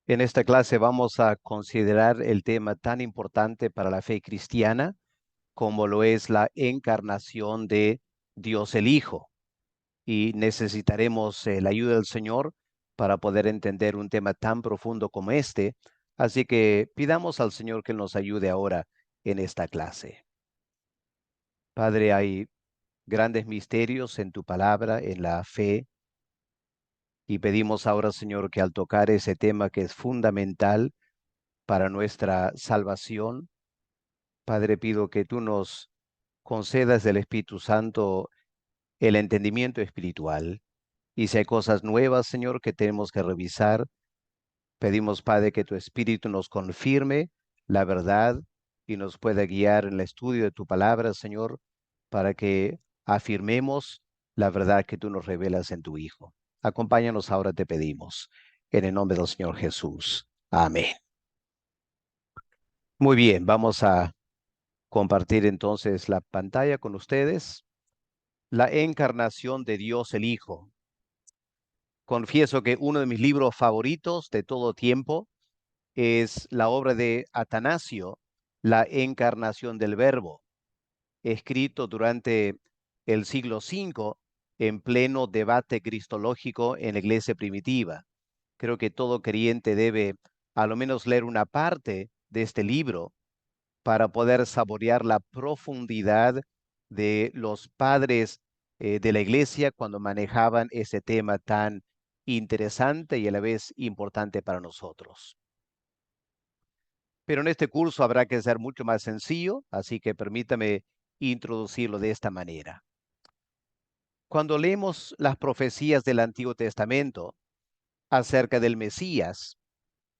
En esta clase vamos a considerar el tema tan importante para la fe cristiana como lo es la encarnación de Dios el Hijo. Y necesitaremos la ayuda del Señor para poder entender un tema tan profundo como este. Así que pidamos al Señor que nos ayude ahora en esta clase. Padre, hay grandes misterios en tu palabra, en la fe, y pedimos ahora, Señor, que al tocar ese tema que es fundamental para nuestra salvación, Padre, pido que tú nos concedas del Espíritu Santo el entendimiento espiritual. Y si hay cosas nuevas, Señor, que tenemos que revisar, pedimos, Padre, que tu Espíritu nos confirme la verdad y nos pueda guiar en el estudio de tu palabra, Señor, para que afirmemos la verdad que tú nos revelas en tu Hijo. Acompáñanos ahora, te pedimos, en el nombre del Señor Jesús. Amén. Muy bien, vamos a compartir entonces la pantalla con ustedes. La encarnación de Dios el Hijo. Confieso que uno de mis libros favoritos de todo tiempo es la obra de Atanasio, La encarnación del Verbo, escrito durante el siglo V en pleno debate cristológico en la iglesia primitiva. Creo que todo creyente debe a lo menos leer una parte de este libro para poder saborear la profundidad de los padres de la iglesia cuando manejaban ese tema tan interesante y a la vez importante para nosotros. Pero en este curso habrá que ser mucho más sencillo, así que permítame introducirlo de esta manera. Cuando leemos las profecías del Antiguo Testamento acerca del Mesías,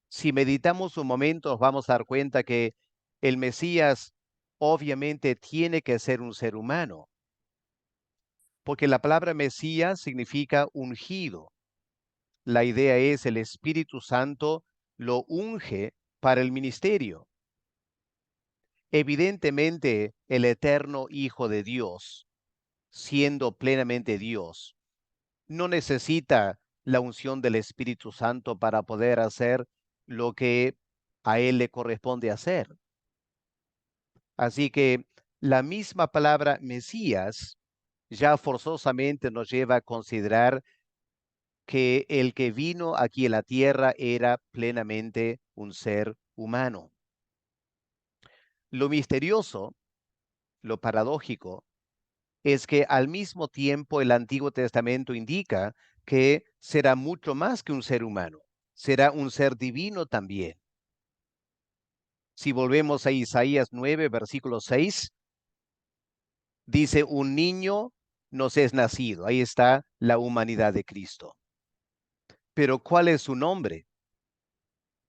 si meditamos un momento, nos vamos a dar cuenta que el Mesías obviamente tiene que ser un ser humano, porque la palabra Mesías significa ungido. La idea es el Espíritu Santo lo unge para el ministerio. Evidentemente, el eterno Hijo de Dios, siendo plenamente Dios, no necesita la unción del Espíritu Santo para poder hacer lo que a él le corresponde hacer. Así que la misma palabra Mesías ya forzosamente nos lleva a considerar que el que vino aquí en la tierra era plenamente un ser humano. Lo misterioso, lo paradójico, es que al mismo tiempo el Antiguo Testamento indica que será mucho más que un ser humano, será un ser divino también. Si volvemos a Isaías 9, versículo 6, dice, un niño nos es nacido. Ahí está la humanidad de Cristo. Pero ¿cuál es su nombre?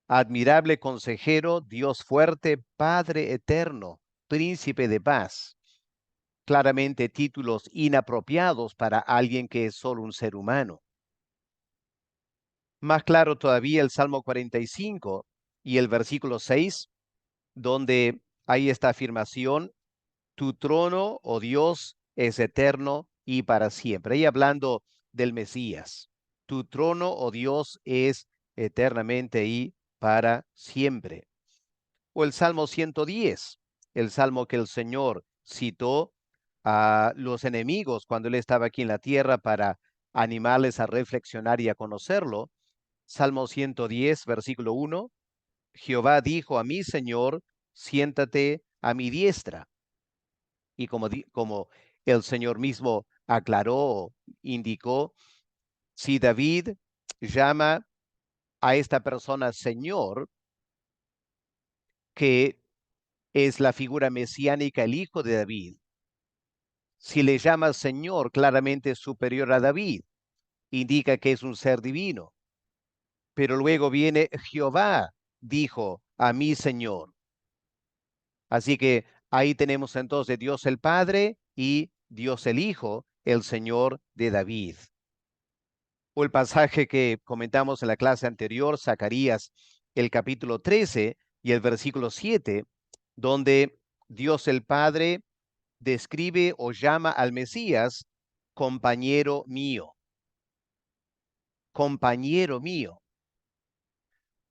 Admirable consejero, Dios fuerte, Padre eterno, príncipe de paz. Claramente títulos inapropiados para alguien que es solo un ser humano. Más claro todavía el Salmo 45 y el versículo 6, donde hay esta afirmación, tu trono, oh Dios, es eterno y para siempre. Ahí hablando del Mesías. Tu trono, oh Dios, es eternamente y para siempre. O el Salmo 110, el salmo que el Señor citó a los enemigos cuando él estaba aquí en la tierra para animarles a reflexionar y a conocerlo. Salmo 110, versículo 1, Jehová dijo a mi Señor, siéntate a mi diestra. Y como el Señor mismo aclaró, indicó, si David llama a esta persona Señor, que es la figura mesiánica, el hijo de David, si le llama Señor, claramente superior a David, indica que es un ser divino. Pero luego viene Jehová, dijo a mi Señor. Así que ahí tenemos entonces Dios el Padre y Dios el Hijo, el Señor de David. O el pasaje que comentamos en la clase anterior, Zacarías, el capítulo 13 y el versículo 7, donde Dios el Padre describe o llama al Mesías compañero mío. Compañero mío.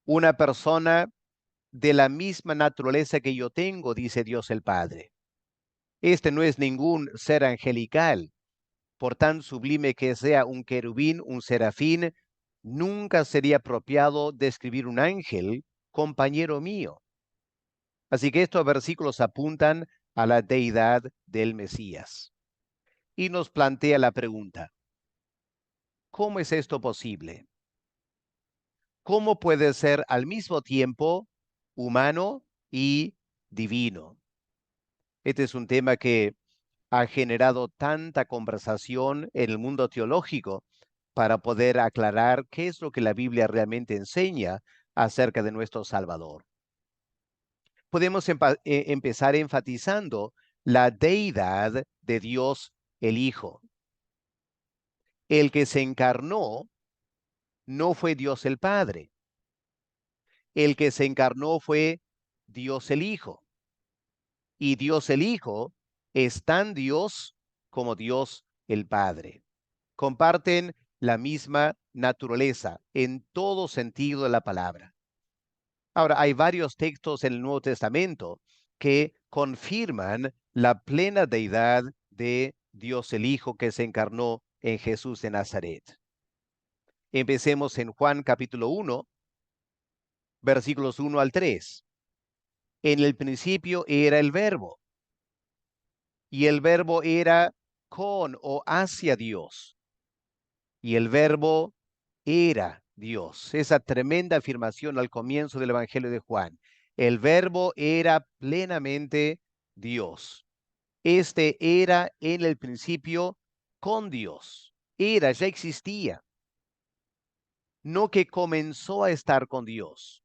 una persona de la misma naturaleza que yo tengo, dice Dios el Padre. Este no es ningún ser angelical, por tan sublime que sea un querubín, un serafín, nunca sería apropiado describir un ángel, compañero mío. Así que estos versículos apuntan a la deidad del Mesías. Y nos plantea la pregunta, ¿cómo es esto posible? ¿Cómo puede ser al mismo tiempo humano y divino? Este es un tema que ha generado tanta conversación en el mundo teológico para poder aclarar qué es lo que la Biblia realmente enseña acerca de nuestro Salvador. Podemos empezar enfatizando la deidad de Dios el Hijo. El que se encarnó no fue Dios el Padre. El que se encarnó fue Dios el Hijo. Y Dios el Hijo es tan Dios como Dios el Padre. Comparten la misma naturaleza en todo sentido de la palabra. Ahora, hay varios textos en el Nuevo Testamento que confirman la plena deidad de Dios el Hijo que se encarnó en Jesús de Nazaret. Empecemos en Juan capítulo 1, versículos 1 al 3. En el principio era el verbo, y el verbo era con o hacia Dios, y el verbo era Dios. Esa tremenda afirmación al comienzo del Evangelio de Juan. El verbo era plenamente Dios. Este era en el principio con Dios. Era, ya existía. No que comenzó a estar con Dios.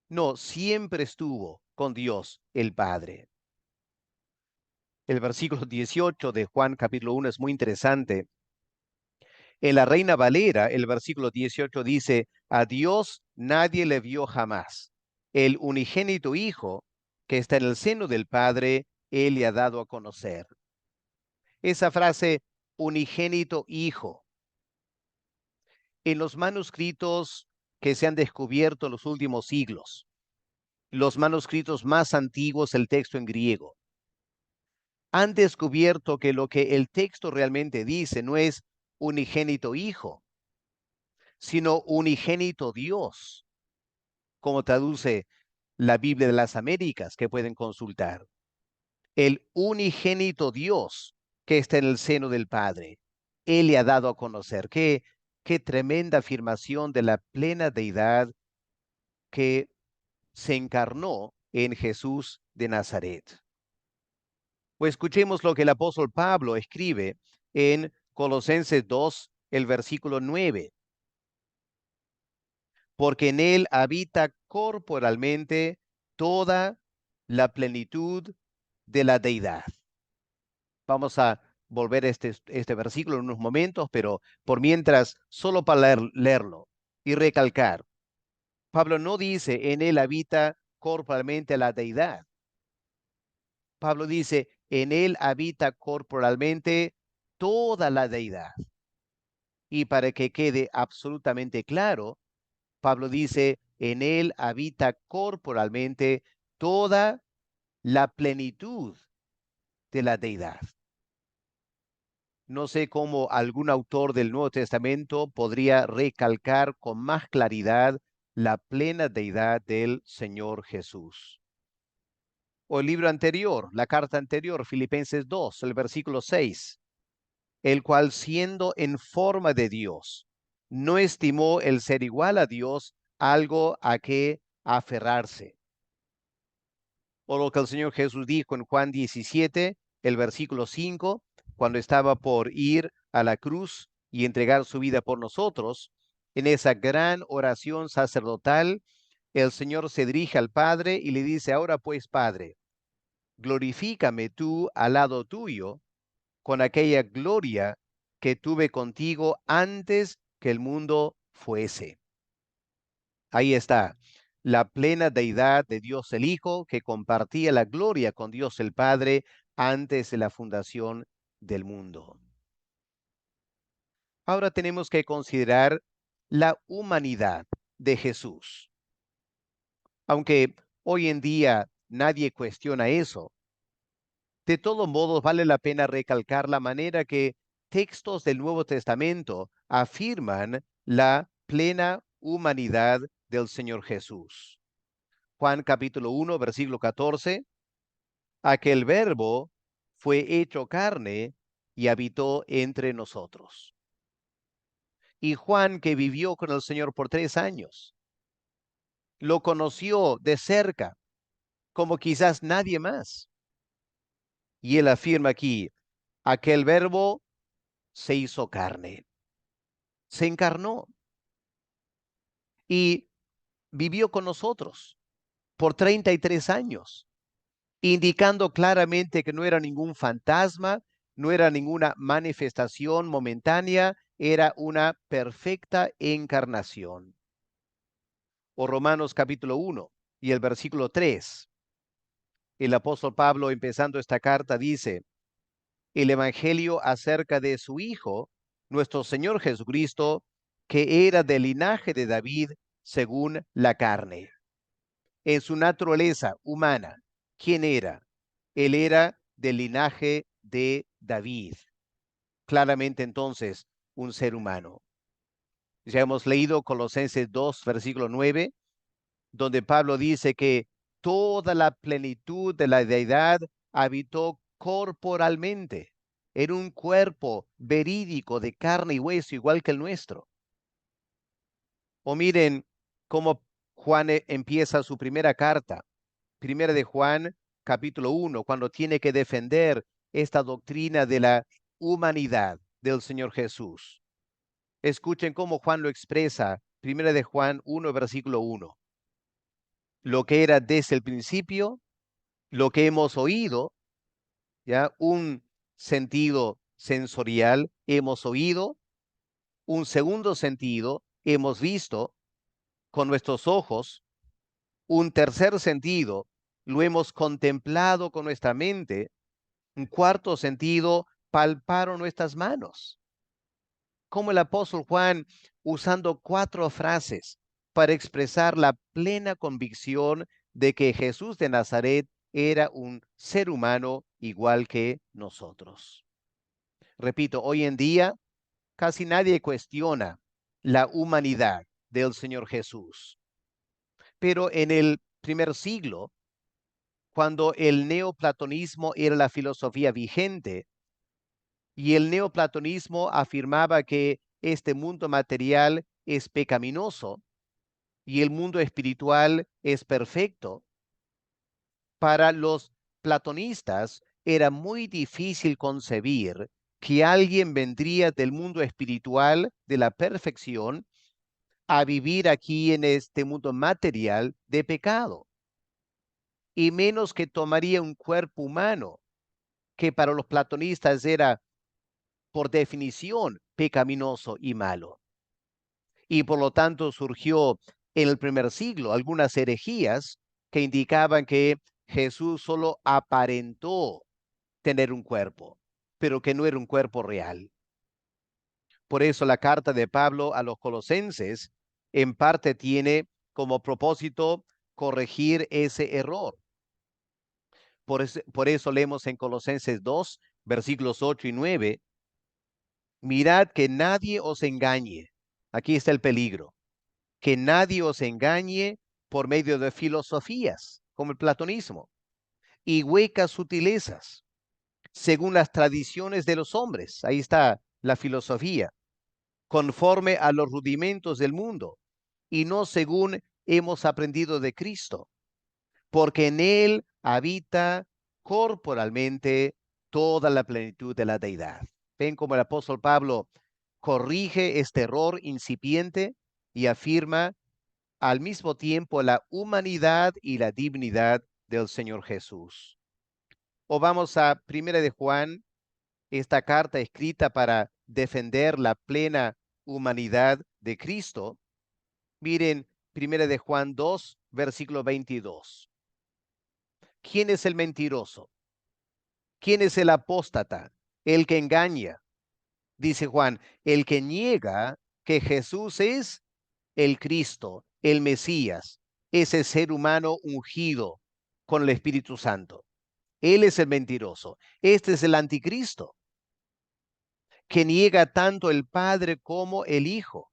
No, siempre estuvo con Dios el Padre. El versículo 18 de Juan capítulo 1 es muy interesante. En la Reina Valera, el versículo 18 dice, a Dios nadie le vio jamás. El unigénito Hijo que está en el seno del Padre, Él le ha dado a conocer. Esa frase, unigénito Hijo, en los manuscritos que se han descubierto en los últimos siglos, los manuscritos más antiguos, el texto en griego, han descubierto que lo que el texto realmente dice no es unigénito Hijo, sino unigénito Dios, como traduce la Biblia de las Américas, que pueden consultar. El unigénito Dios que está en el seno del Padre. Él le ha dado a conocer. Qué tremenda afirmación de la plena deidad que se encarnó en Jesús de Nazaret. O escuchemos lo que el apóstol Pablo escribe en Colosenses 2, el versículo 9. Porque en él habita corporalmente toda la plenitud de la deidad. Vamos a volver a este versículo en unos momentos, pero por mientras, solo para leerlo y recalcar, Pablo no dice en él habita corporalmente la deidad. Pablo dice en él habita corporalmente toda la deidad. Y para que quede absolutamente claro, Pablo dice en él habita corporalmente toda la plenitud de la deidad. No sé cómo algún autor del Nuevo Testamento podría recalcar con más claridad la plena deidad del Señor Jesús. O el libro anterior, la carta anterior, Filipenses 2, el versículo 6, el cual siendo en forma de Dios, no estimó el ser igual a Dios algo a que aferrarse. O lo que el Señor Jesús dijo en Juan 17, el versículo 5, cuando estaba por ir a la cruz y entregar su vida por nosotros, en esa gran oración sacerdotal, el Señor se dirige al Padre y le dice, ahora pues, Padre, glorifícame tú al lado tuyo con aquella gloria que tuve contigo antes que el mundo fuese. Ahí está, la plena deidad de Dios el Hijo que compartía la gloria con Dios el Padre antes de la fundación del mundo. Ahora tenemos que considerar la humanidad de Jesús. Aunque hoy en día nadie cuestiona eso, de todos modos vale la pena recalcar la manera que textos del Nuevo Testamento afirman la plena humanidad del Señor Jesús. Juan capítulo 1, versículo 14, aquel verbo fue hecho carne y habitó entre nosotros. Y Juan, que vivió con el Señor por 3 años, lo conoció de cerca, como quizás nadie más. Y él afirma aquí, aquel verbo se hizo carne, se encarnó y vivió con nosotros por 33 años, indicando claramente que no era ningún fantasma, no era ninguna manifestación momentánea, era una perfecta encarnación. O Romanos capítulo 1 y el versículo 3. El apóstol Pablo, empezando esta carta, dice, el Evangelio acerca de su Hijo, nuestro Señor Jesucristo, que era del linaje de David según la carne. En su naturaleza humana, ¿quién era? Él era del linaje de David. Claramente entonces un ser humano. Ya hemos leído Colosenses 2, versículo 9, donde Pablo dice que toda la plenitud de la deidad habitó corporalmente en un cuerpo verídico de carne y hueso igual que el nuestro. O miren cómo Juan empieza su primera carta, primera de Juan, capítulo 1, cuando tiene que defender esta doctrina de la humanidad del Señor Jesús. Escuchen cómo Juan lo expresa, primera de Juan 1, versículo 1. Lo que era desde el principio, lo que hemos oído, ya un sentido sensorial, hemos oído, un segundo sentido, hemos visto con nuestros ojos, un tercer sentido, lo hemos contemplado con nuestra mente, un cuarto sentido, palparon nuestras manos. Como el apóstol Juan, usando 4 frases para expresar la plena convicción de que Jesús de Nazaret era un ser humano igual que nosotros. Repito, hoy en día casi nadie cuestiona la humanidad del Señor Jesús. Pero en el primer siglo, cuando el neoplatonismo era la filosofía vigente, y el neoplatonismo afirmaba que este mundo material es pecaminoso y el mundo espiritual es perfecto. Para los platonistas era muy difícil concebir que alguien vendría del mundo espiritual, de la perfección, a vivir aquí en este mundo material de pecado, y menos que tomaría un cuerpo humano, que para los platonistas era por definición pecaminoso y malo. Y por lo tanto surgió en el primer siglo algunas herejías que indicaban que Jesús solo aparentó tener un cuerpo, pero que no era un cuerpo real. Por eso la carta de Pablo a los colosenses en parte tiene como propósito corregir ese error. Por eso leemos en Colosenses 2, versículos 8 y 9, mirad que nadie os engañe. Aquí está el peligro. Que nadie os engañe por medio de filosofías, como el platonismo, y huecas sutilezas, según las tradiciones de los hombres. Ahí está la filosofía, conforme a los rudimentos del mundo, y no según hemos aprendido de Cristo, porque en él habita corporalmente toda la plenitud de la deidad. Ven como el apóstol Pablo corrige este error incipiente y afirma al mismo tiempo la humanidad y la divinidad del Señor Jesús. O vamos a Primera de Juan, esta carta escrita para defender la plena humanidad de Cristo. Miren, Primera de Juan 2, versículo 22. ¿Quién es el mentiroso? ¿Quién es el apóstata? El que engaña. Dice Juan, el que niega que Jesús es el Cristo, el Mesías, ese ser humano ungido con el Espíritu Santo. Él es el mentiroso. Este es el anticristo, que niega tanto el Padre como el Hijo.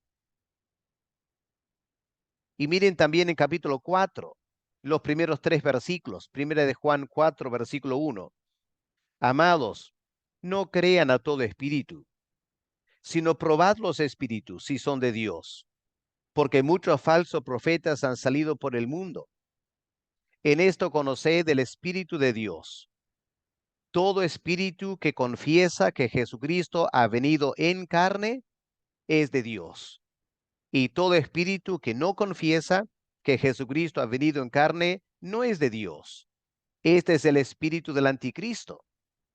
Y miren también en capítulo 4, los primeros 3 versículos. Primera de Juan 4, versículo 1. Amados, no crean a todo espíritu, sino probad los espíritus si son de Dios, porque muchos falsos profetas han salido por el mundo. En esto conoced el Espíritu de Dios. Todo espíritu que confiesa que Jesucristo ha venido en carne es de Dios. Y todo espíritu que no confiesa que Jesucristo ha venido en carne no es de Dios. Este es el espíritu del anticristo,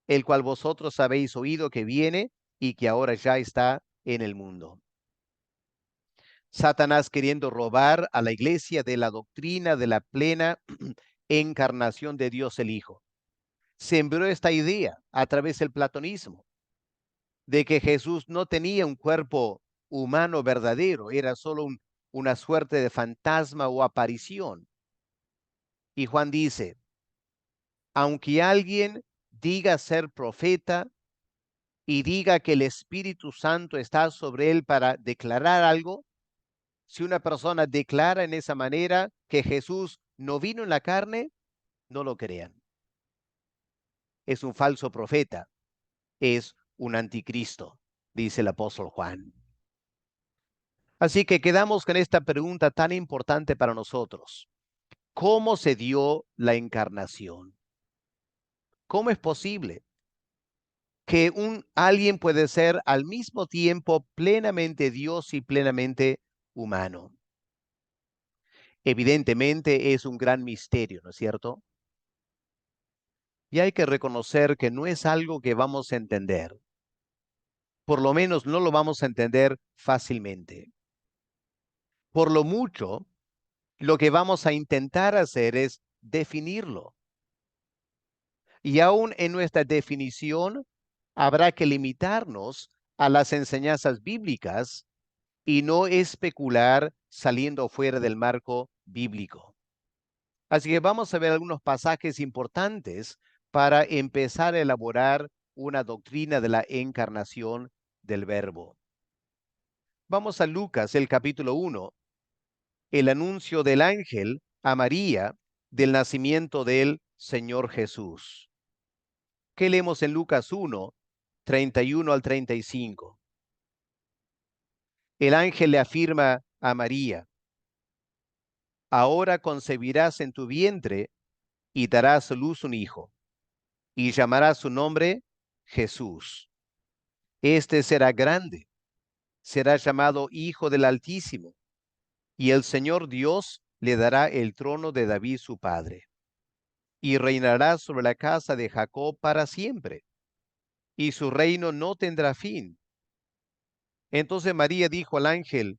el cual vosotros habéis oído que viene y que ahora ya está en el mundo. Satanás, queriendo robar a la iglesia de la doctrina de la plena encarnación de Dios el Hijo, sembró esta idea a través del platonismo, de que Jesús no tenía un cuerpo humano verdadero, era solo una suerte de fantasma o aparición. Y Juan dice, aunque alguien diga ser profeta y diga que el Espíritu Santo está sobre él para declarar algo, si una persona declara en esa manera que Jesús no vino en la carne, no lo crean. Es un falso profeta, es un anticristo, dice el apóstol Juan. Así que quedamos con esta pregunta tan importante para nosotros. ¿Cómo se dio la encarnación? ¿Cómo es posible que alguien puede ser al mismo tiempo plenamente Dios y plenamente humano? Evidentemente es un gran misterio, ¿no es cierto? Y hay que reconocer que no es algo que vamos a entender. Por lo menos no lo vamos a entender fácilmente. Por lo mucho, lo que vamos a intentar hacer es definirlo. Y aún en nuestra definición, habrá que limitarnos a las enseñanzas bíblicas y no especular saliendo fuera del marco bíblico. Así que vamos a ver algunos pasajes importantes para empezar a elaborar una doctrina de la encarnación del Verbo. Vamos a Lucas, el capítulo 1, el anuncio del ángel a María del nacimiento del Señor Jesús. ¿Qué leemos en Lucas 1, 31 al 35? El ángel le afirma a María, ahora concebirás en tu vientre y darás a luz un hijo, y llamarás su nombre Jesús. Este será grande, será llamado Hijo del Altísimo, y el Señor Dios le dará el trono de David su padre, y reinará sobre la casa de Jacob para siempre, y su reino no tendrá fin. Entonces María dijo al ángel,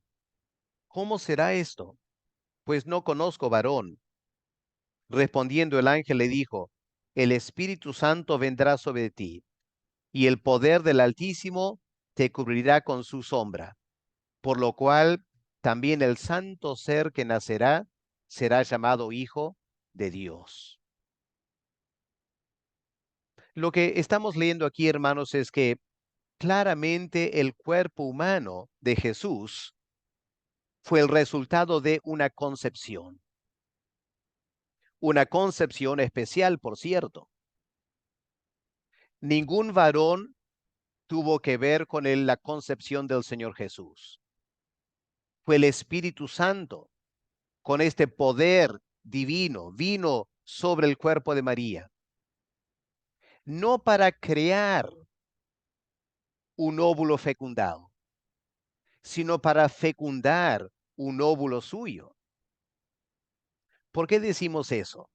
¿cómo será esto? Pues no conozco varón. Respondiendo el ángel le dijo, el Espíritu Santo vendrá sobre ti, y el poder del Altísimo te cubrirá con su sombra, por lo cual también el santo ser que nacerá será llamado Hijo de Dios. Lo que estamos leyendo aquí, hermanos, es que claramente el cuerpo humano de Jesús fue el resultado de una concepción especial, por cierto. Ningún varón tuvo que ver con la concepción del Señor Jesús. Fue el Espíritu Santo, con este poder divino, vino sobre el cuerpo de María, no para crear un óvulo fecundado, sino para fecundar un óvulo suyo. ¿Por qué decimos eso?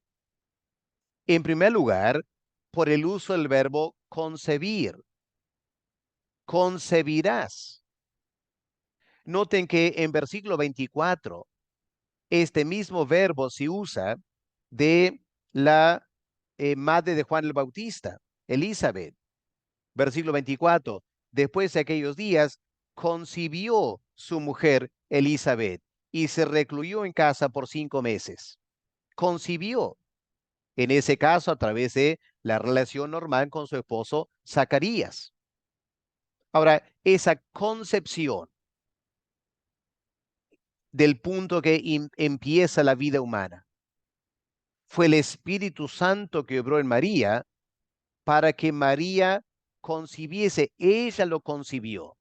En primer lugar, por el uso del verbo concebir. Concebirás. Noten que en versículo 24, este mismo verbo se usa de la madre de Juan el Bautista, Elizabeth. Versículo 24, después de aquellos días, concibió su mujer Elizabeth y se recluyó en casa por 5 meses. Concibió, en ese caso, a través de la relación normal con su esposo Zacarías. Ahora, esa concepción del punto que empieza la vida humana fue el Espíritu Santo que obró en María para que María concibiese. Ella lo concibió.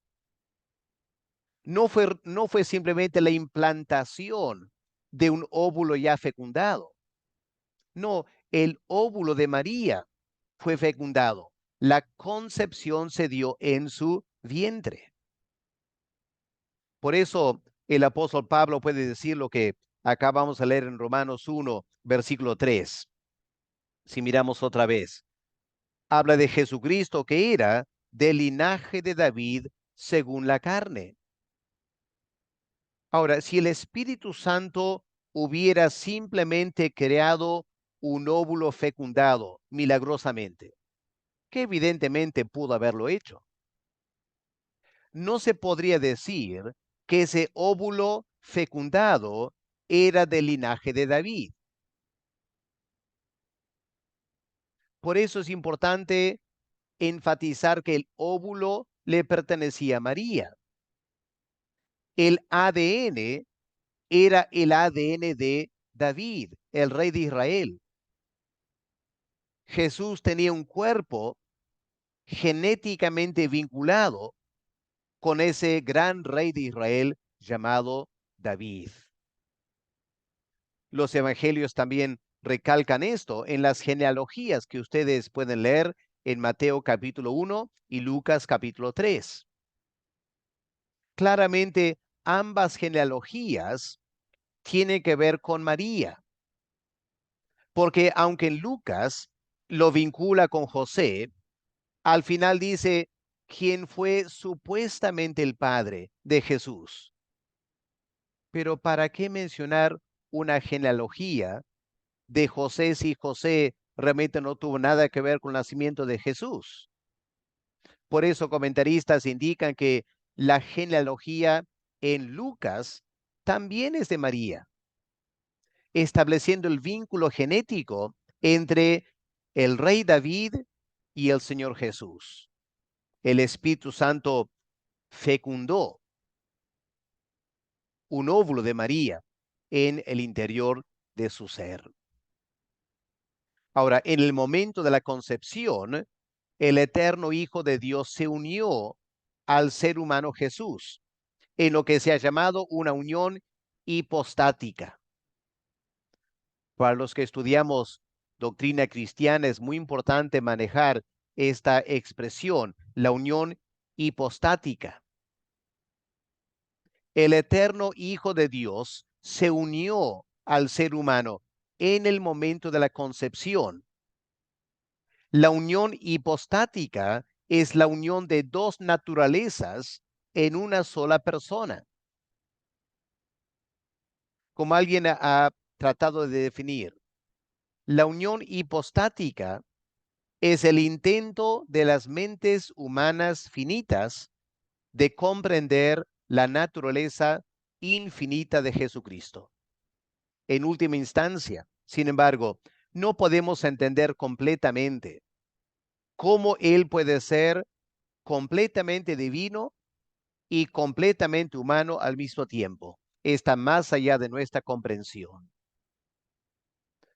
No fue simplemente la implantación de un óvulo ya fecundado. No, el óvulo de María fue fecundado. La concepción se dio en su vientre. Por eso el apóstol Pablo puede decir lo que acá vamos a leer en Romanos 1, versículo 3. Si miramos otra vez, habla de Jesucristo que era del linaje de David según la carne. Ahora, si el Espíritu Santo hubiera simplemente creado un óvulo fecundado milagrosamente, que evidentemente pudo haberlo hecho, no se podría decir que ese óvulo fecundado era del linaje de David. Por eso es importante enfatizar que el óvulo le pertenecía a María. El ADN era el ADN de David, el rey de Israel. Jesús tenía un cuerpo genéticamente vinculado con ese gran rey de Israel llamado David. Los evangelios también recalcan esto en las genealogías que ustedes pueden leer en Mateo capítulo 1 y Lucas capítulo 3. Claramente, ambas genealogías tienen que ver con María, porque aunque en Lucas lo vincula con José, al final dice quién fue supuestamente el padre de Jesús. Pero ¿para qué mencionar una genealogía de José si José realmente no tuvo nada que ver con el nacimiento de Jesús? Por eso comentaristas indican que la genealogía en Lucas también es de María, estableciendo el vínculo genético entre el rey David y el Señor Jesús. El Espíritu Santo fecundó un óvulo de María en el interior de su ser. Ahora, en el momento de la concepción, el eterno Hijo de Dios se unió al ser humano Jesús, en lo que se ha llamado una unión hipostática. Para los que estudiamos doctrina cristiana es muy importante manejar esta expresión, la unión hipostática. El eterno Hijo de Dios se unió al ser humano en el momento de la concepción. La unión hipostática es la unión de dos naturalezas en una sola persona. Como alguien ha tratado de definir, la unión hipostática es el intento de las mentes humanas finitas de comprender la naturaleza infinita de Jesucristo. En última instancia, sin embargo, no podemos entender completamente cómo Él puede ser completamente divino y completamente humano al mismo tiempo. Está más allá de nuestra comprensión.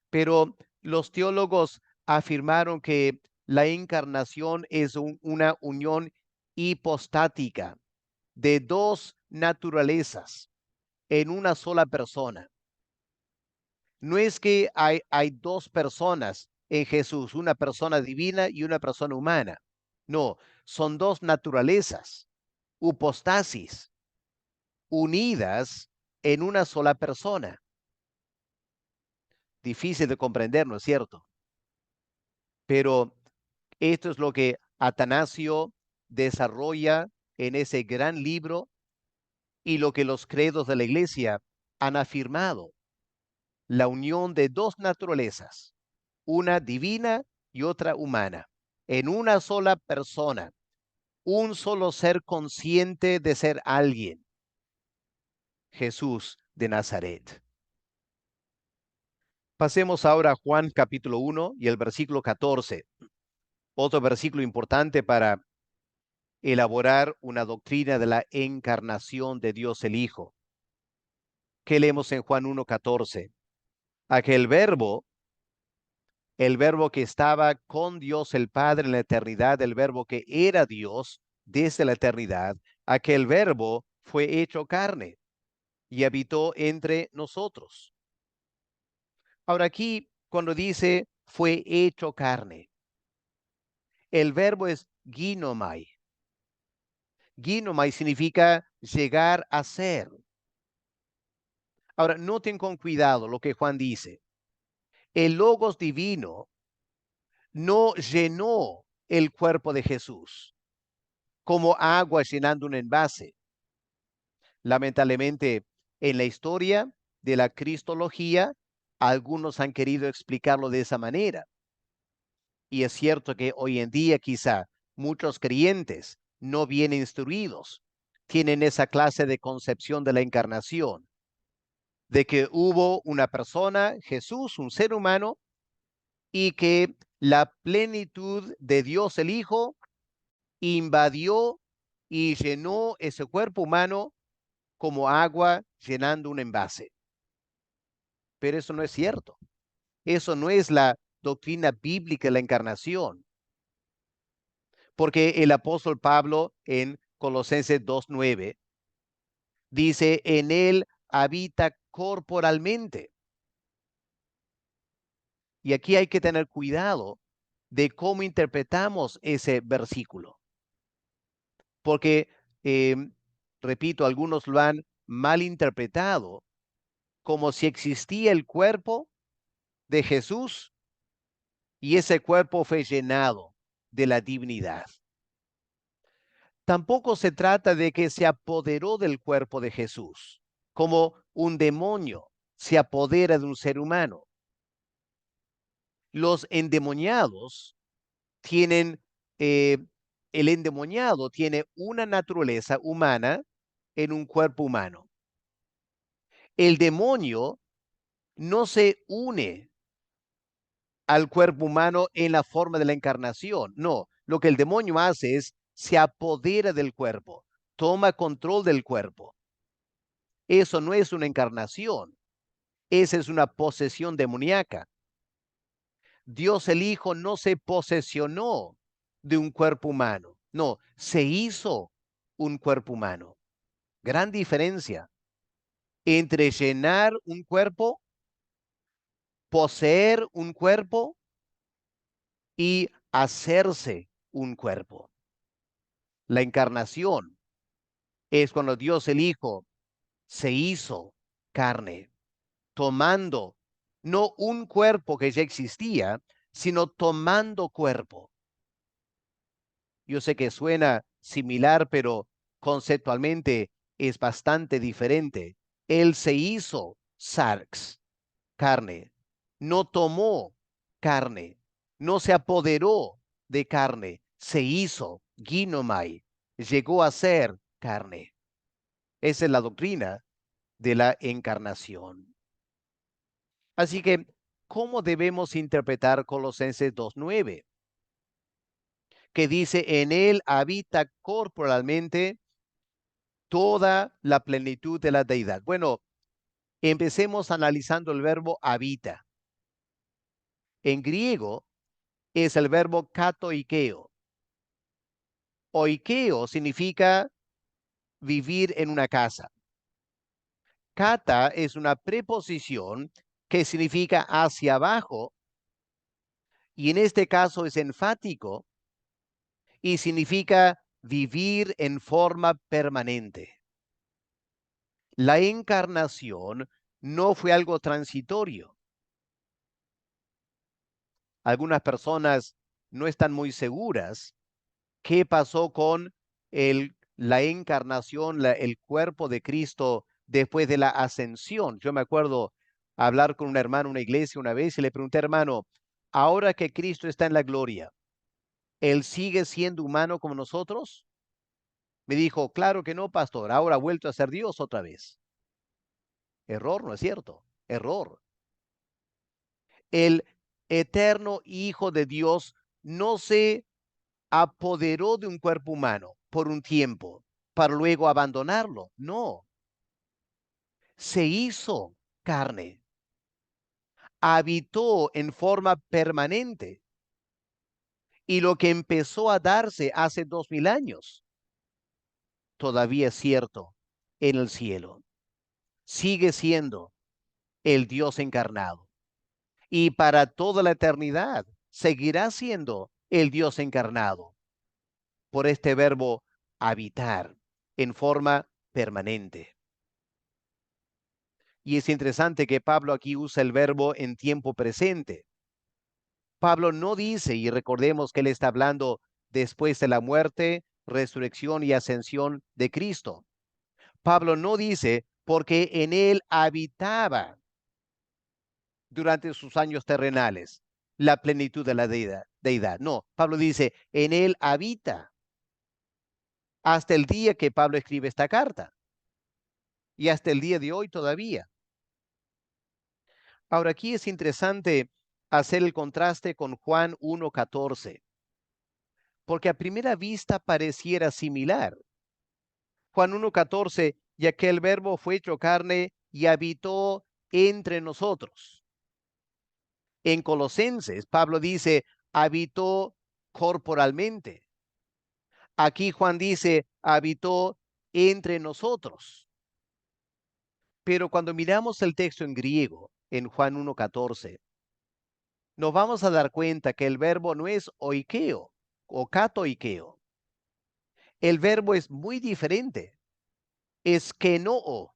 Pero los teólogos afirmaron que la encarnación es una unión hipostática de dos naturalezas en una sola persona. No es que hay dos personas en Jesús, una persona divina y una persona humana. No, son dos naturalezas, hipostasis, unidas en una sola persona. Difícil de comprender, ¿no es cierto? Pero esto es lo que Atanasio desarrolla en ese gran libro y lo que los credos de la iglesia han afirmado. La unión de dos naturalezas, una divina y otra humana, en una sola persona, un solo ser consciente de ser alguien. Jesús de Nazaret. Pasemos ahora a Juan capítulo 1 y el versículo 14. Otro versículo importante para elaborar una doctrina de la encarnación de Dios el Hijo. ¿Qué leemos en Juan 1:14? Aquel verbo, el verbo que estaba con Dios el Padre en la eternidad, el verbo que era Dios desde la eternidad, aquel verbo fue hecho carne y habitó entre nosotros. Ahora aquí, cuando dice fue hecho carne, el verbo es ginomai. Ginomai significa llegar a ser. Ahora, noten con cuidado lo que Juan dice. El Logos divino no llenó el cuerpo de Jesús como agua llenando un envase. Lamentablemente, en la historia de la cristología, algunos han querido explicarlo de esa manera. Y es cierto que hoy en día quizá muchos creyentes no bien instruidos tienen esa clase de concepción de la encarnación, de que hubo una persona, Jesús, un ser humano, y que la plenitud de Dios el Hijo invadió y llenó ese cuerpo humano como agua llenando un envase. Pero eso no es cierto. Eso no es la doctrina bíblica de la encarnación. Porque el apóstol Pablo en Colosenses 2:9 dice, en él habita corporalmente. Y aquí hay que tener cuidado de cómo interpretamos ese versículo. Porque, eh, repito, algunos lo han malinterpretado como si existía el cuerpo de Jesús y ese cuerpo fue llenado de la divinidad. Tampoco se trata de que se apoderó del cuerpo de Jesús, como un demonio se apodera de un ser humano. Los endemoniados tienen, eh, el endemoniado tiene una naturaleza humana en un cuerpo humano. El demonio no se une al cuerpo humano en la forma de la encarnación. No, lo que el demonio hace es se apodera del cuerpo, toma control del cuerpo. Eso no es una encarnación, esa es una posesión demoníaca. Dios el Hijo no se posesionó de un cuerpo humano, no, se hizo un cuerpo humano. Gran diferencia entre llenar un cuerpo, poseer un cuerpo y hacerse un cuerpo. La encarnación es cuando Dios el Hijo se hizo carne, tomando no un cuerpo que ya existía, sino tomando cuerpo. Yo sé que suena similar, pero conceptualmente es bastante diferente. Él se hizo sarx, carne, no tomó carne, no se apoderó de carne, se hizo ginomai, llegó a ser carne. Esa es la doctrina de la encarnación. Así que, ¿cómo debemos interpretar Colosenses 2:9? Que dice, en él habita corporalmente toda la plenitud de la deidad. Bueno, empecemos analizando el verbo habita. En griego es el verbo katoikeo. Oikeo significa vivir en una casa. Kata es una preposición que significa hacia abajo y en este caso es enfático y significa vivir en forma permanente. La encarnación no fue algo transitorio. Algunas personas no están muy seguras qué pasó con la encarnación, el cuerpo de Cristo después de la ascensión. Yo me acuerdo hablar con un hermano en una iglesia una vez y le pregunté, hermano, ahora que Cristo está en la gloria, ¿él sigue siendo humano como nosotros? Me dijo, claro que no, pastor, ahora ha vuelto a ser Dios otra vez. Error, ¿no es cierto? Error. El eterno Hijo de Dios no se apoderó de un cuerpo humano por un tiempo para luego abandonarlo. No, se hizo carne, habitó en forma permanente y lo que empezó a darse hace 2000 años todavía es cierto en el cielo. Sigue siendo el Dios encarnado y para toda la eternidad seguirá siendo el Dios encarnado por este verbo habitar en forma permanente. Y es interesante que Pablo aquí usa el verbo en tiempo presente. Pablo no dice, y recordemos que él está hablando después de la muerte, resurrección y ascensión de Cristo. Pablo no dice porque en él habitaba durante sus años terrenales la plenitud de la deidad. No, Pablo dice, en él habita hasta el día que Pablo escribe esta carta y hasta el día de hoy todavía. Ahora aquí es interesante hacer el contraste con Juan 1:14, porque a primera vista pareciera similar. Juan 1:14, y aquel verbo fue hecho carne y habitó entre nosotros. En Colosenses, Pablo dice, habitó corporalmente. Aquí Juan dice, habitó entre nosotros. Pero cuando miramos el texto en griego, en Juan 1:14, nos vamos a dar cuenta que el verbo no es oikeo o katoikeo. El verbo es muy diferente, es skenoo.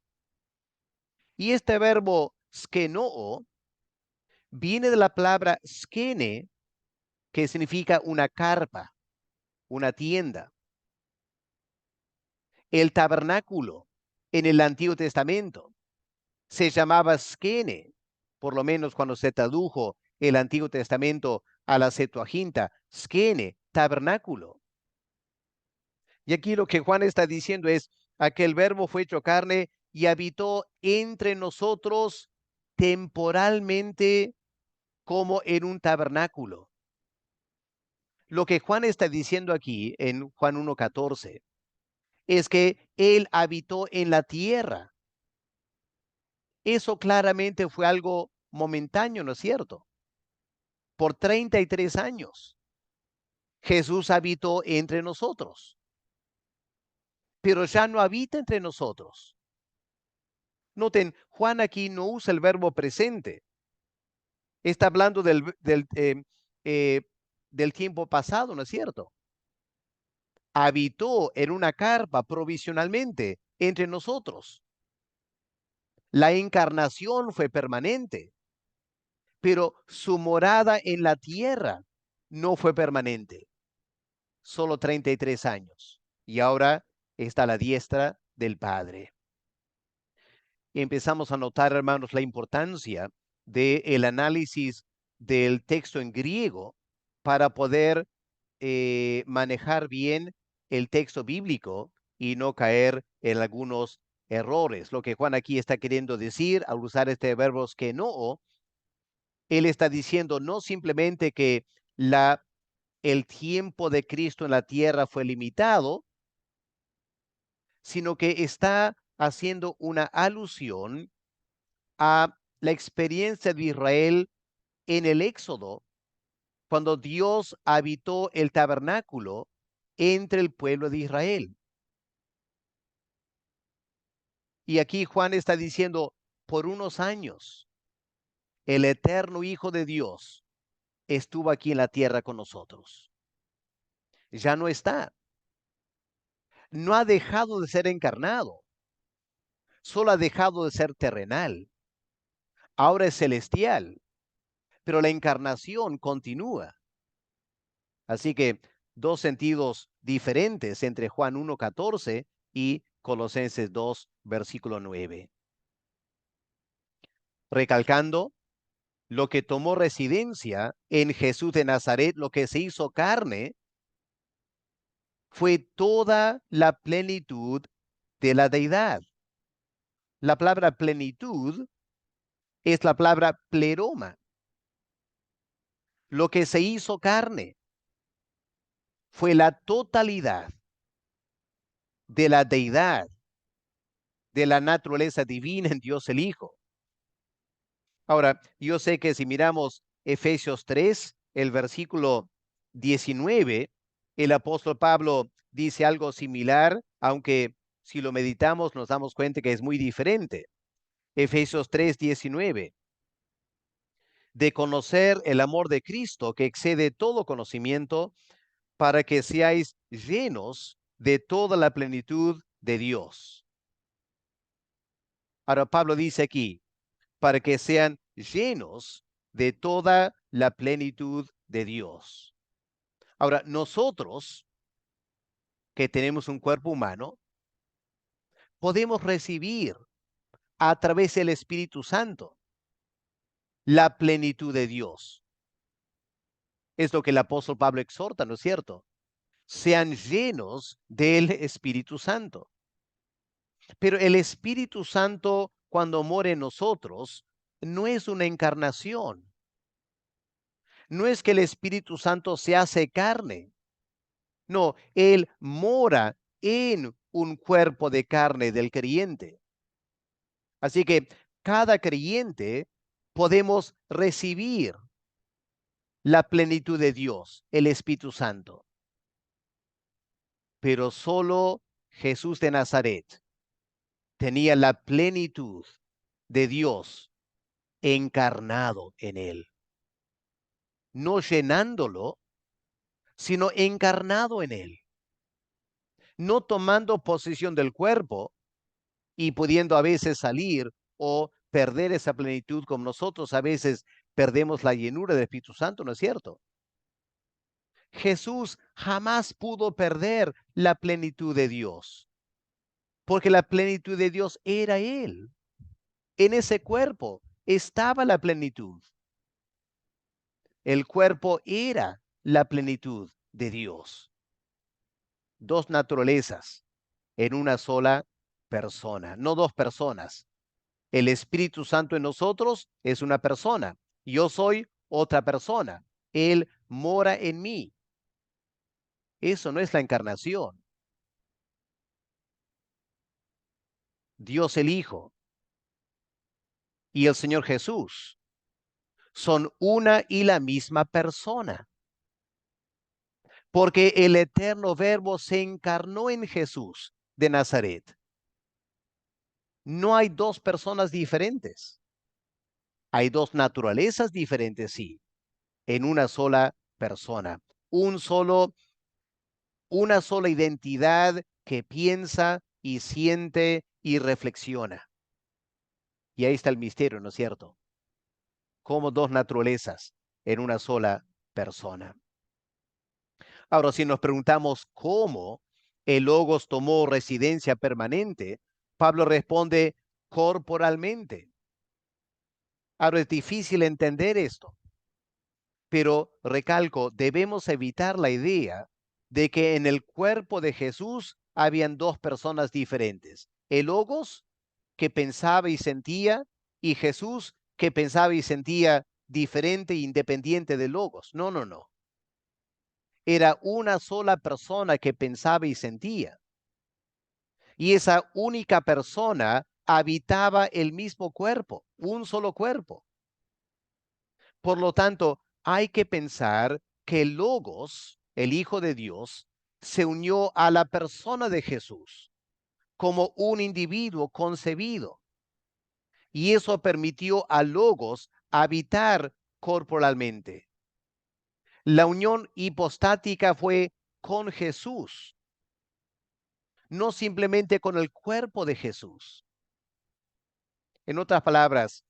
Y este verbo skenoo viene de la palabra skene, que significa una carpa, una tienda. El tabernáculo en el Antiguo Testamento se llamaba skene, por lo menos cuando se tradujo el Antiguo Testamento a la Septuaginta, skene, tabernáculo. Y aquí lo que Juan está diciendo es, aquel verbo fue hecho carne y habitó entre nosotros temporalmente como en un tabernáculo. Lo que Juan está diciendo aquí en Juan 1:14 es que él habitó en la tierra. Eso claramente fue algo momentáneo, ¿no es cierto? Por 33 años Jesús habitó entre nosotros, pero ya no habita entre nosotros. Noten, Juan aquí no usa el verbo presente. Está hablando eh, del tiempo pasado, ¿no es cierto? Habitó en una carpa provisionalmente entre nosotros. La encarnación fue permanente, pero su morada en la tierra no fue permanente, solo 33 años. Y ahora está a la diestra del Padre. Y empezamos a notar, hermanos, la importancia del análisis del texto en griego para poder manejar bien el texto bíblico y no caer en algunos errores. Lo que Juan aquí está queriendo decir al usar este verbo que no, él está diciendo no simplemente que el tiempo de Cristo en la tierra fue limitado, sino que está haciendo una alusión a la experiencia de Israel en el Éxodo, cuando Dios habitó el tabernáculo entre el pueblo de Israel. Y aquí Juan está diciendo, por unos años, el eterno Hijo de Dios estuvo aquí en la tierra con nosotros. Ya no está. No ha dejado de ser encarnado. Solo ha dejado de ser terrenal. Ahora es celestial, pero la encarnación continúa. Así que dos sentidos diferentes entre Juan 1:14 y Colosenses 2, versículo 9. Recalcando, lo que tomó residencia en Jesús de Nazaret, lo que se hizo carne, fue toda la plenitud de la deidad. La palabra plenitud es la palabra pleroma, lo que se hizo carne. Fue la totalidad de la deidad, de la naturaleza divina en Dios el Hijo. Ahora, yo sé que si miramos Efesios 3, el versículo 19, el apóstol Pablo dice algo similar, aunque si lo meditamos nos damos cuenta que es muy diferente. Efesios 3, 19, de conocer el amor de Cristo que excede todo conocimiento, para que seáis llenos de toda la plenitud de Dios. Ahora Pablo dice aquí, para que sean llenos de toda la plenitud de Dios. Ahora, nosotros que tenemos un cuerpo humano, podemos recibir a través del Espíritu Santo la plenitud de Dios. Es lo que el apóstol Pablo exhorta, ¿no es cierto? Sean llenos del Espíritu Santo. Pero el Espíritu Santo, cuando mora en nosotros, no es una encarnación. No es que el Espíritu Santo se hace carne. No, Él mora en un cuerpo de carne del creyente. Así que cada creyente podemos recibir la plenitud de Dios, el Espíritu Santo. Pero solo Jesús de Nazaret tenía la plenitud de Dios encarnado en él. No llenándolo, sino encarnado en él. No tomando posesión del cuerpo y pudiendo a veces salir o perder esa plenitud, como nosotros a veces perdemos la llenura del Espíritu Santo, ¿no es cierto? Jesús jamás pudo perder la plenitud de Dios, porque la plenitud de Dios era Él. En ese cuerpo estaba la plenitud. El cuerpo era la plenitud de Dios. Dos naturalezas en una sola persona, no dos personas. El Espíritu Santo en nosotros es una persona. Yo soy otra persona. Él mora en mí. Eso no es la encarnación. Dios el Hijo y el Señor Jesús son una y la misma persona, porque el eterno Verbo se encarnó en Jesús de Nazaret. No hay dos personas diferentes. Hay dos naturalezas diferentes, sí, en una sola persona. Un solo una sola identidad que piensa y siente y reflexiona. Y ahí está el misterio, ¿no es cierto? Como dos naturalezas en una sola persona. Ahora, si nos preguntamos cómo el Logos tomó residencia permanente, Pablo responde corporalmente. Ahora, es difícil entender esto, pero recalco, debemos evitar la idea de que en el cuerpo de Jesús habían dos personas diferentes. El Logos, que pensaba y sentía, y Jesús, que pensaba y sentía diferente e independiente del Logos. No, no, no. Era una sola persona que pensaba y sentía. Y esa única persona habitaba el mismo cuerpo, un solo cuerpo. Por lo tanto, hay que pensar que el Logos, el Hijo de Dios, se unió a la persona de Jesús como un individuo concebido. Y eso permitió al Logos habitar corporalmente. La unión hipostática fue con Jesús, no simplemente con el cuerpo de Jesús. En otras palabras,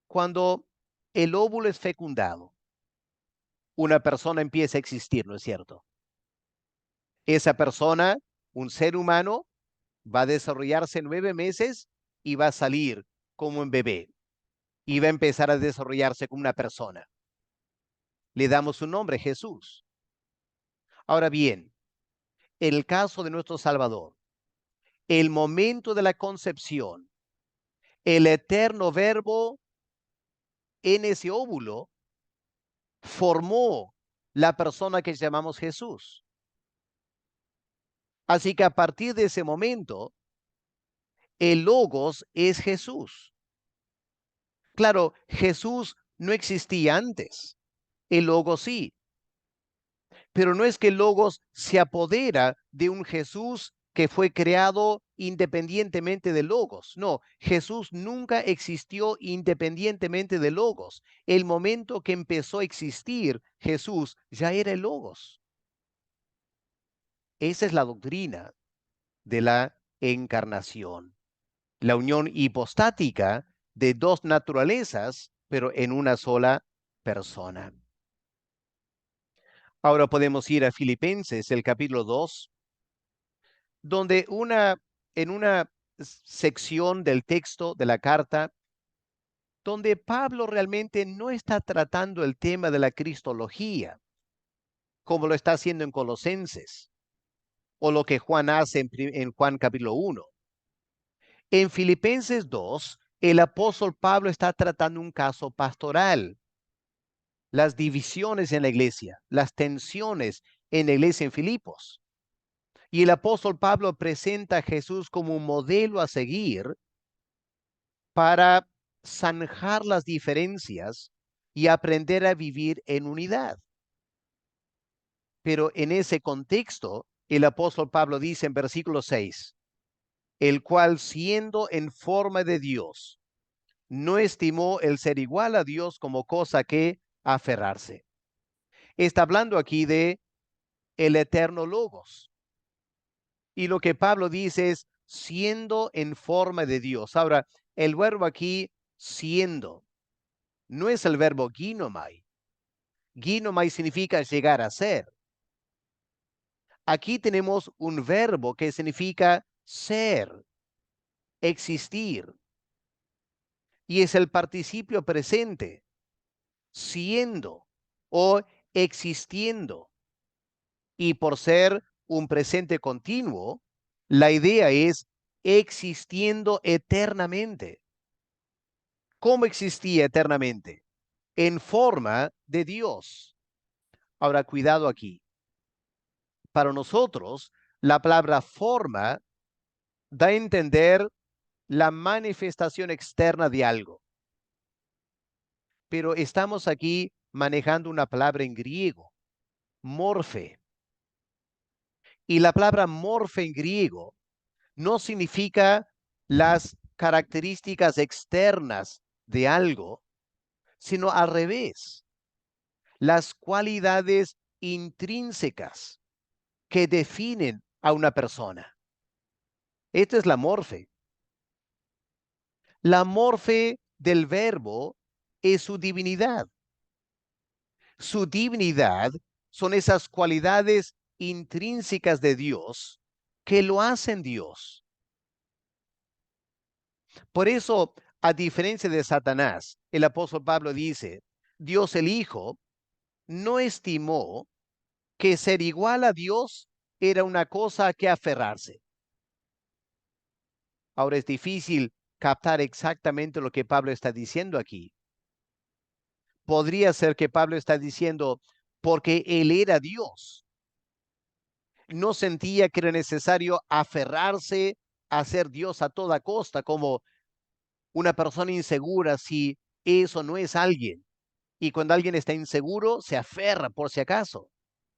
cuando el óvulo es fecundado, una persona empieza a existir, ¿no es cierto? Esa persona, un ser humano, va a desarrollarse 9 meses y va a salir como un bebé y va a empezar a desarrollarse como una persona. Le damos su nombre, Jesús. Ahora bien, en el caso de nuestro Salvador, el momento de la concepción El eterno verbo en ese óvulo formó la persona que llamamos Jesús. Así que a partir de ese momento, el Logos es Jesús. Claro, Jesús no existía antes, el Logos sí, pero no es que el Logos se apodera de un Jesús que fue creado independientemente del Logos. No, Jesús nunca existió independientemente del Logos. El momento que empezó a existir Jesús ya era el Logos. Esa es la doctrina de la encarnación, la unión hipostática de dos naturalezas, pero en una sola persona. Ahora podemos ir a Filipenses, el capítulo 2, donde en una sección del texto de la carta, donde Pablo realmente no está tratando el tema de la cristología, como lo está haciendo en Colosenses, o lo que Juan hace en Juan capítulo 1. En Filipenses 2, el apóstol Pablo está tratando un caso pastoral, las divisiones en la iglesia, las tensiones en la iglesia en Filipos. Y el apóstol Pablo presenta a Jesús como un modelo a seguir para zanjar las diferencias y aprender a vivir en unidad. Pero en ese contexto, el apóstol Pablo dice en versículo 6, el cual siendo en forma de Dios, no estimó el ser igual a Dios como cosa que aferrarse. Está hablando aquí de el eterno Logos. Y lo que Pablo dice es siendo en forma de Dios. Ahora, el verbo aquí, siendo, no es el verbo ginomai. Ginomai significa llegar a ser. Aquí tenemos un verbo que significa ser, existir. Y es el participio presente, siendo o existiendo. Y por ser un presente continuo, la idea es existiendo eternamente. ¿Cómo existía eternamente? En forma de Dios. Ahora, cuidado aquí. Para nosotros, la palabra forma da a entender la manifestación externa de algo. Pero estamos aquí manejando una palabra en griego, morfe. Y la palabra morfe en griego no significa las características externas de algo, sino al revés, las cualidades intrínsecas que definen a una persona. Esta es la morfe. La morfe del verbo es su divinidad. Su divinidad son esas cualidades intrínsecas de Dios que lo hacen Dios. Por eso, a diferencia de Satanás, el apóstol Pablo dice, Dios el Hijo no estimó que ser igual a Dios era una cosa a que aferrarse. Ahora es difícil captar exactamente lo que Pablo está diciendo aquí. Podría ser que Pablo está diciendo, porque él era Dios, no sentía que era necesario aferrarse a ser Dios a toda costa, como una persona insegura si eso no es alguien. Y cuando alguien está inseguro, se aferra por si acaso.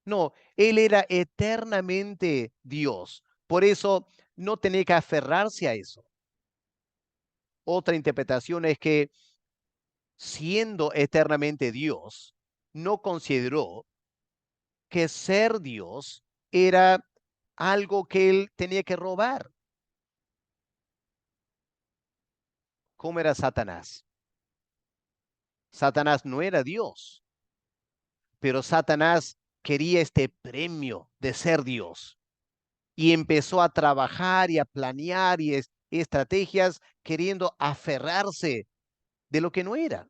No, él era eternamente Dios. Por eso no tenía que aferrarse a eso. Otra interpretación es que siendo eternamente Dios, no consideró que ser Dios era algo que él tenía que robar. ¿Cómo era Satanás? Satanás no era Dios, pero Satanás quería este premio de ser Dios y empezó a trabajar y a planear y estrategias queriendo aferrarse de lo que no era.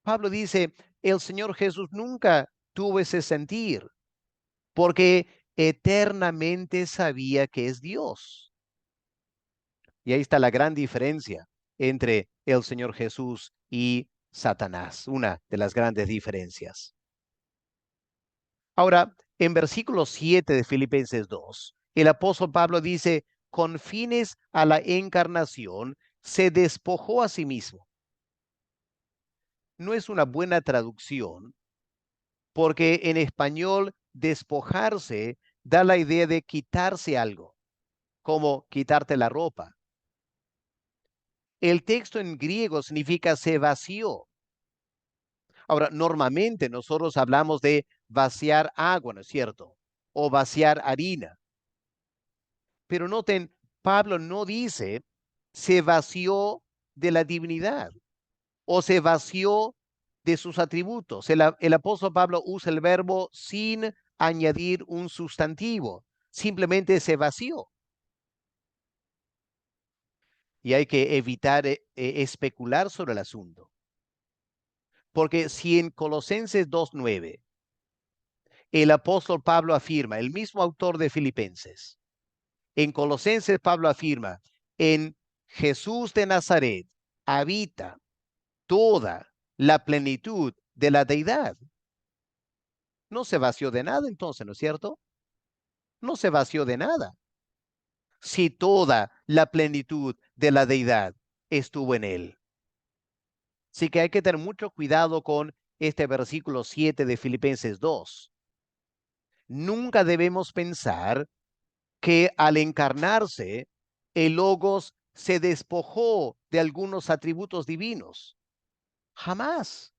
Pablo dice, el Señor Jesús nunca tuvo ese sentir porque eternamente sabía que es Dios. Y ahí está la gran diferencia entre el Señor Jesús y Satanás, una de las grandes diferencias. Ahora, en versículo 7 de Filipenses 2, el apóstol Pablo dice, con fines a la encarnación, se despojó a sí mismo. No es una buena traducción, porque en español despojarse da la idea de quitarse algo, como quitarte la ropa. El texto en griego significa se vació. Ahora, normalmente nosotros hablamos de vaciar agua, ¿no es cierto? O vaciar harina. Pero noten, Pablo no dice se vació de la divinidad o se vació de sus atributos. El apóstol Pablo usa el verbo sin añadir un sustantivo. Simplemente se vació. Y hay que evitar especular sobre el asunto. Porque si en Colosenses 2:9 el apóstol Pablo afirma, el mismo autor de Filipenses, en Colosenses Pablo afirma, en Jesús de Nazaret habita toda la plenitud de la deidad. No se vació de nada entonces, ¿no es cierto? No se vació de nada. Si toda la plenitud de la deidad estuvo en él. Así que hay que tener mucho cuidado con este versículo 7 de Filipenses 2. Nunca debemos pensar que al encarnarse, el Logos se despojó de algunos atributos divinos. Jamás.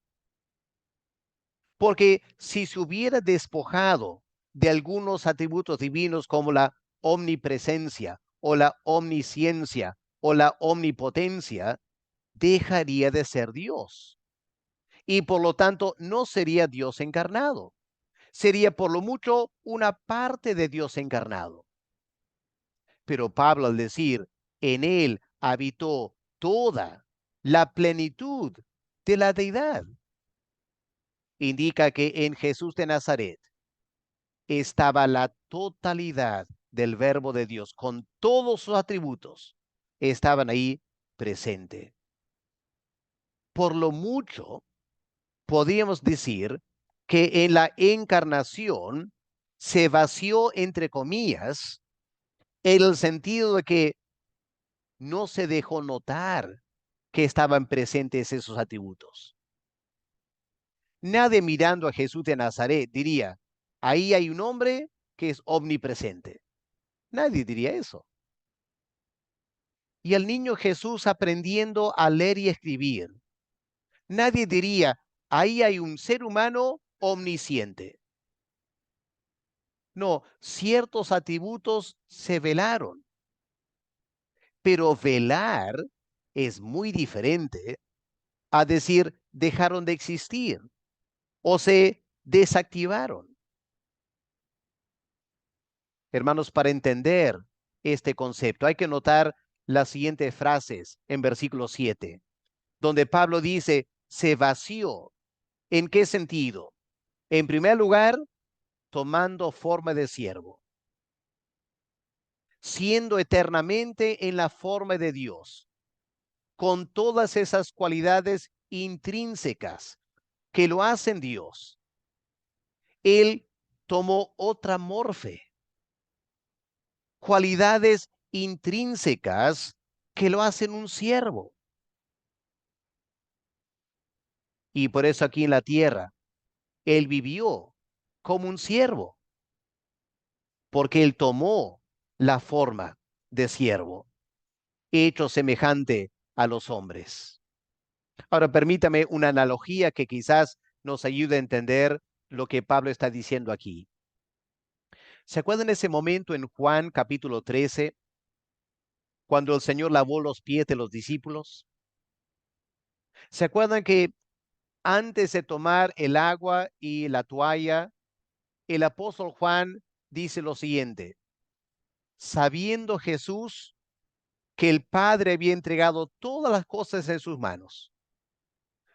Porque si se hubiera despojado de algunos atributos divinos como la omnipresencia o la omnisciencia o la omnipotencia, dejaría de ser Dios. Y por lo tanto no sería Dios encarnado. Sería por lo mucho una parte de Dios encarnado. Pero Pablo al decir, en él habitó toda la plenitud de la deidad, indica que en Jesús de Nazaret estaba la totalidad del verbo de Dios, con todos sus atributos, estaban ahí presente. Por lo mucho, podríamos decir que en la encarnación se vació, entre comillas, en el sentido de que no se dejó notar que estaban presentes esos atributos. Nadie mirando a Jesús de Nazaret diría, ahí hay un hombre que es omnipresente. Nadie diría eso. Y el niño Jesús aprendiendo a leer y escribir. Nadie diría, ahí hay un ser humano omnisciente. No, ciertos atributos se velaron, pero velar es muy diferente a decir dejaron de existir o se desactivaron. Hermanos, para entender este concepto hay que notar las siguientes frases en versículo 7, donde Pablo dice, se vació. ¿En qué sentido? En primer lugar, tomando forma de siervo, siendo eternamente en la forma de Dios, con todas esas cualidades intrínsecas que lo hacen Dios. Él tomó otra morfe, cualidades intrínsecas que lo hacen un siervo. Y por eso aquí en la tierra, Él vivió como un siervo, porque Él tomó la forma de siervo, hecho semejante a los hombres. Ahora permítame una analogía que quizás nos ayude a entender lo que Pablo está diciendo aquí. ¿Se acuerdan ese momento en Juan capítulo 13, cuando el Señor lavó los pies de los discípulos? ¿Se acuerdan que antes de tomar el agua y la toalla, el apóstol Juan dice lo siguiente: sabiendo Jesús que el Padre había entregado todas las cosas en sus manos,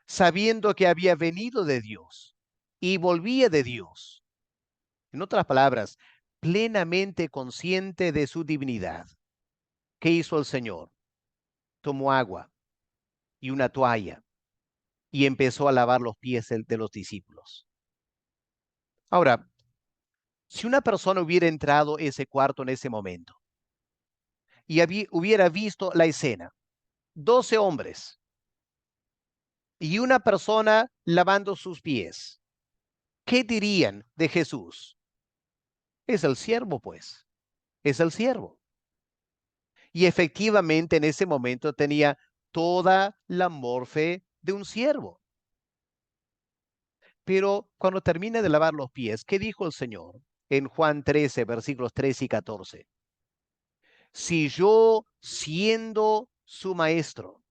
sabiendo que había venido de Dios y volvía de Dios, en otras palabras, plenamente consciente de su divinidad, ¿qué hizo el Señor? tomó agua y una toalla y empezó a lavar los pies de los discípulos. Ahora, si una persona hubiera entrado a ese cuarto en ese momento y hubiera visto la escena, 12 hombres y una persona lavando sus pies, ¿qué dirían de Jesús? Es el siervo, pues, es el siervo. Y efectivamente en ese momento tenía toda la morfe de un siervo. Pero cuando termina de lavar los pies, ¿qué dijo el Señor en Juan 13, versículos 13 y 14? Si yo, siendo su maestro,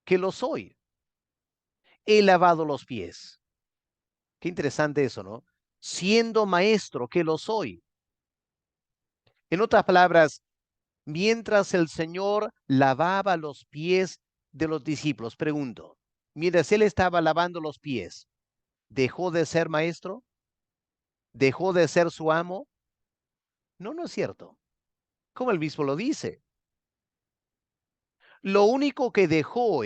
que lo soy, he lavado los pies. Qué interesante eso, ¿no? Siendo maestro, que lo soy. En otras palabras, mientras el Señor lavaba los pies de los discípulos, pregunto, mientras él estaba lavando los pies, ¿dejó de ser maestro? ¿Dejó de ser su amo? No, no es cierto. Como él mismo lo dice. Lo único que dejó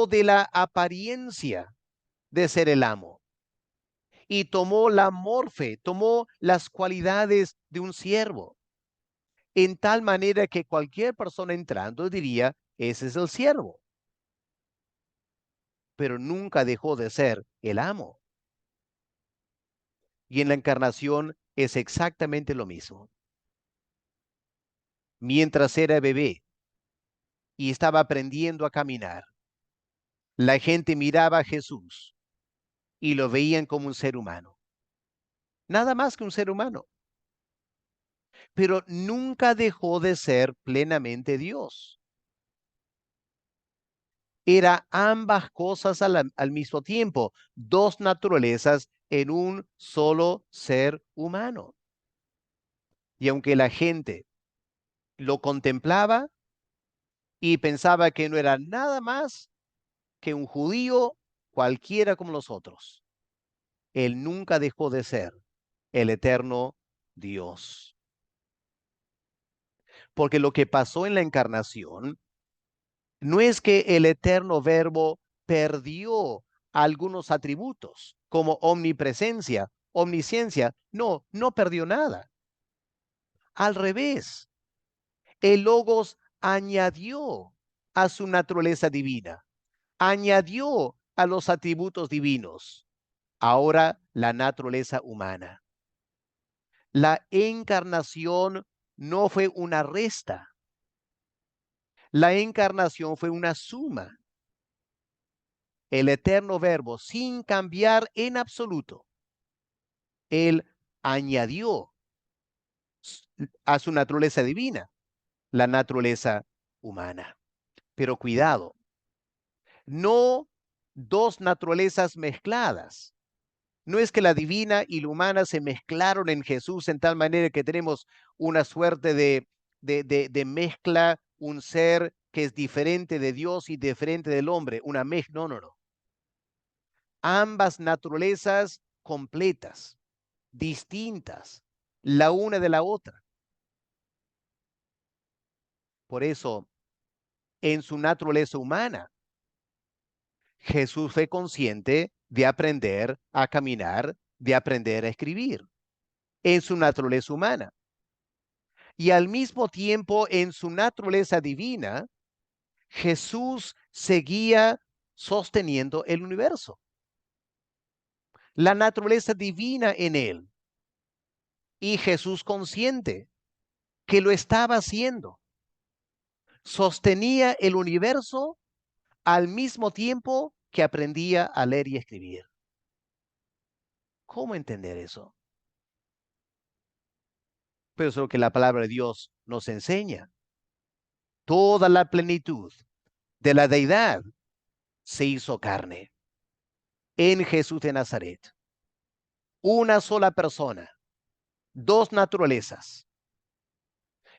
de la apariencia de ser el amo y tomó la morfe, tomó las cualidades de un siervo, en tal manera que cualquier persona entrando diría, ese es el siervo, pero nunca dejó de ser el amo. Y en la encarnación es exactamente lo mismo. Mientras era bebé y estaba aprendiendo a caminar, la gente miraba a Jesús y lo veían como un ser humano, nada más que un ser humano, pero nunca dejó de ser plenamente Dios. Era ambas cosas al mismo tiempo, dos naturalezas en un solo ser humano. Y aunque la gente lo contemplaba y pensaba que no era nada más que un judío cualquiera como los otros, él nunca dejó de ser el eterno Dios. Porque lo que pasó en la encarnación no es que el eterno verbo perdió algunos atributos como omnipresencia, omnisciencia. No, no perdió nada. Al revés, el Logos añadió a su naturaleza divina, añadió a los atributos divinos, ahora la naturaleza humana. La encarnación no fue una resta, la encarnación fue una suma. El eterno verbo, sin cambiar en absoluto, él añadió a su naturaleza divina la naturaleza humana. Pero cuidado, no dos naturalezas mezcladas. No es que la divina y la humana se mezclaron en Jesús en tal manera que tenemos una suerte de mezcla, un ser que es diferente de Dios y diferente del hombre, una mezcla. No, no, no. Ambas naturalezas completas, distintas, la una de la otra. Por eso, en su naturaleza humana, Jesús fue consciente de aprender a caminar, de aprender a escribir, en su naturaleza humana. Y al mismo tiempo, en su naturaleza divina, Jesús seguía sosteniendo el universo. La naturaleza divina en él. Y Jesús consciente que lo estaba haciendo. Sostenía el universo al mismo tiempo que aprendía a leer y escribir. ¿Cómo entender eso? Pero es lo que la palabra de Dios nos enseña. Toda la plenitud de la deidad se hizo carne en Jesús de Nazaret. Una sola persona, dos naturalezas.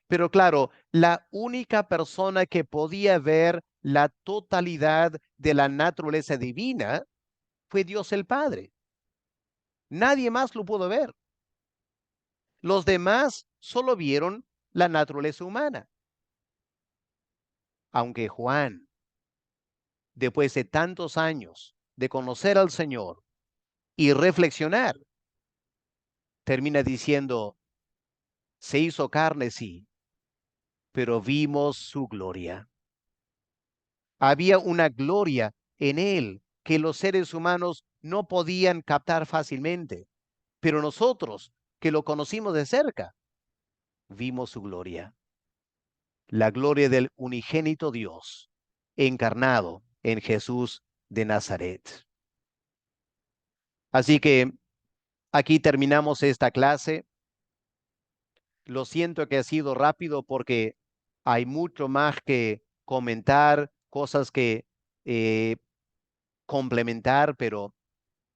Pero claro, la única persona que podía ver la totalidad de la naturaleza divina fue Dios el Padre. Nadie más lo pudo ver. Los demás solo vieron la naturaleza humana. aunque Juan, después de tantos años de conocer al Señor y reflexionar, termina diciendo, se hizo carne, sí, pero vimos su gloria. Había una gloria en él que los seres humanos no podían captar fácilmente, pero nosotros, que lo conocimos de cerca, vimos su gloria. La gloria del unigénito Dios, encarnado en Jesús de Nazaret. Así que aquí terminamos esta clase. Lo siento que ha sido rápido porque hay mucho más que comentar, cosas que eh, complementar, pero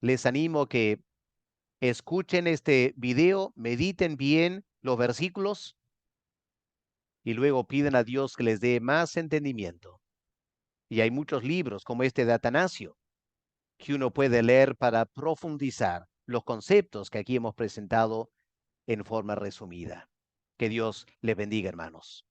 les animo que escuchen este video, mediten bien los versículos y luego piden a Dios que les dé más entendimiento. Y hay muchos libros como este de Atanasio que uno puede leer para profundizar los conceptos que aquí hemos presentado en forma resumida. Que Dios les bendiga, hermanos.